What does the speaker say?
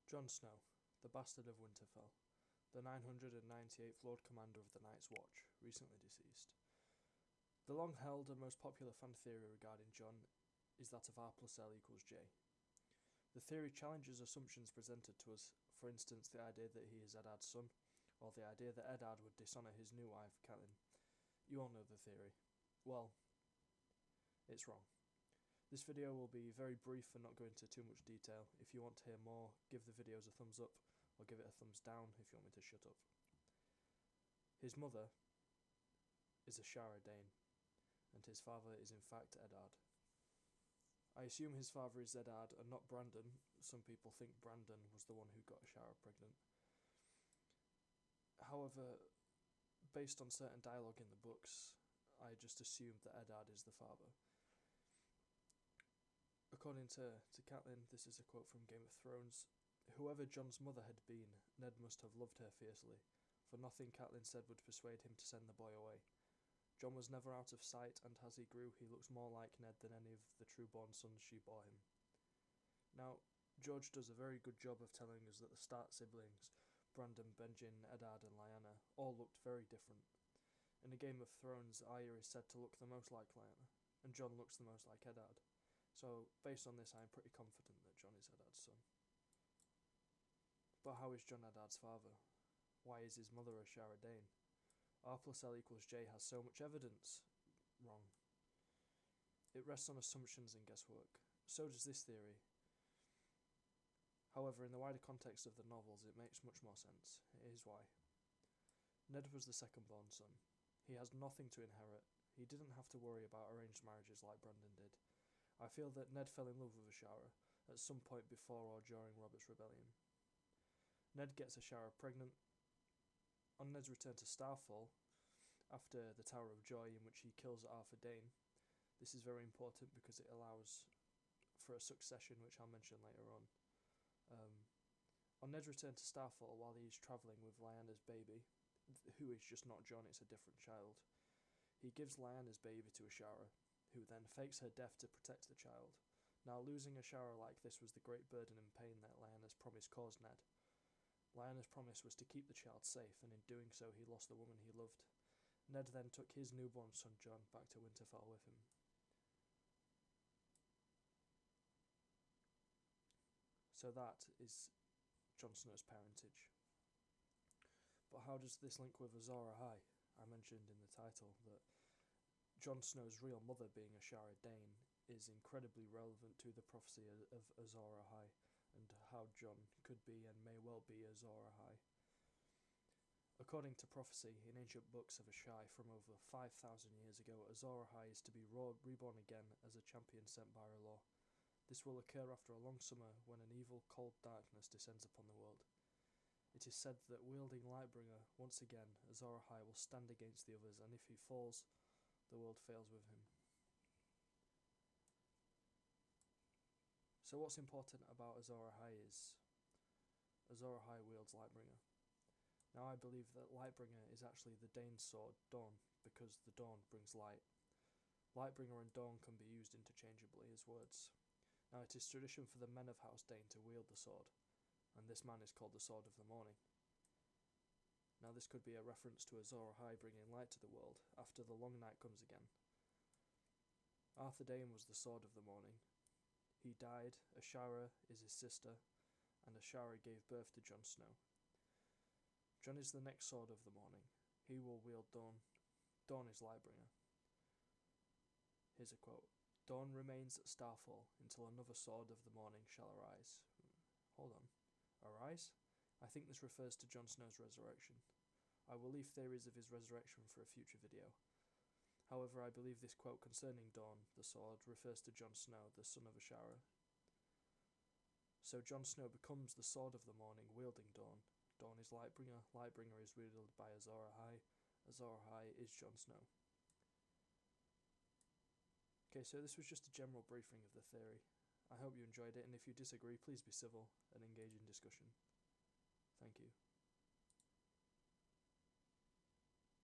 Jon Snow, the bastard of Winterfell, the 998th Lord Commander of the Night's Watch, recently deceased. The long-held and most popular fan theory regarding Jon is that of R plus L equals J. The theory challenges assumptions presented to us, for instance the idea that he is Eddard's son, or the idea that Eddard would dishonour his new wife, Catelyn. You all know the theory. Well, it's wrong. This video will be very brief and not go into too much detail. If you want to hear more, give the videos a thumbs up, or give it a thumbs down if you want me to shut up. His mother is a Shara Dane, and his father is in fact Eddard. I assume his father is Eddard and not Brandon. Some people think Brandon was the one who got Shara pregnant. However, based on certain dialogue in the books, I just assumed that Eddard is the father. According to Catelyn, this is a quote from Game of Thrones, "Whoever Jon's mother had been, Ned must have loved her fiercely, for nothing Catelyn said would persuade him to send the boy away. Jon was never out of sight, and as he grew, he looks more like Ned than any of the true-born sons she bore him." Now, George does a very good job of telling us that the Stark siblings, Brandon, Benjen, Eddard and Lyanna, all looked very different. In a Game of Thrones, Arya is said to look the most like Lyanna, and Jon looks the most like Eddard. So, based on this, I am pretty confident that Jon is Eddard's son. But how is Jon Eddard's father? Why is his mother a Shara Dane? R plus L equals J has so much evidence. Wrong. It rests on assumptions and guesswork. So does this theory. However, in the wider context of the novels, it makes much more sense. Here's why. Ned was the second-born son. He has nothing to inherit. He didn't have to worry about arranged marriages like Brandon did. I feel that Ned fell in love with a Shara at some point before or during Robert's rebellion. Ned gets a Shara pregnant. On Ned's return to Starfall, after the Tower of Joy in which he kills Arthur Dayne, this is very important because it allows for a succession which I'll mention later on. On Ned's return to Starfall, while he is travelling with Lyanna's baby, who is just not Jon, it's a different child, he gives Lyanna's baby to a Shara, who then fakes her death to protect the child. Now, losing a Shara like this was the great burden and pain that Lyanna's promise caused Ned. Lyanna's promise was to keep the child safe, and in doing so he lost the woman he loved. Ned then took his newborn son Jon back to Winterfell with him. So that is Jon Snow's parentage. But how does this link with Azor Ahai? I mentioned in the title that Jon Snow's real mother being a Shara Dane is incredibly relevant to the prophecy of Azor Ahai and how Jon could be and may well be Azor Ahai. According to prophecy in ancient books of Ashai from over 5,000 years ago, Azor Ahai is to be reborn again as a champion sent by R'hllor. This will occur after a long summer when an evil, cold darkness descends upon the world. It is said that wielding Lightbringer, once again, Azor Ahai will stand against the others, and if he falls, the world fails with him. So what's important about Azor Ahai is Azor Ahai wields Lightbringer. Now I believe that Lightbringer is actually the Dane's sword, Dawn, because the dawn brings light. Lightbringer and Dawn can be used interchangeably as words. Now it is tradition for the men of House Dane to wield the sword, and this man is called the Sword of the Morning. Now this could be a reference to Azor Ahai bringing light to the world after the long night comes again. Arthur Dayne was the Sword of the Morning. He died, a Shara is his sister, and a Shara gave birth to Jon Snow. Jon is the next Sword of the Morning. He will wield Dawn. Dawn is Lightbringer. Here's a quote. "Dawn remains at Starfall until another Sword of the Morning shall arise." Hold on. Arise? I think this refers to Jon Snow's resurrection. I will leave theories of his resurrection for a future video. However, I believe this quote concerning Dawn, the sword, refers to Jon Snow, the son of a Shara. So Jon Snow becomes the Sword of the Morning, wielding Dawn. Dawn is Lightbringer. Lightbringer is wielded by Azor Ahai. Azor Ahai is Jon Snow. Okay, so this was just a general briefing of the theory. I hope you enjoyed it, and if you disagree, please be civil and engage in discussion. Thank you.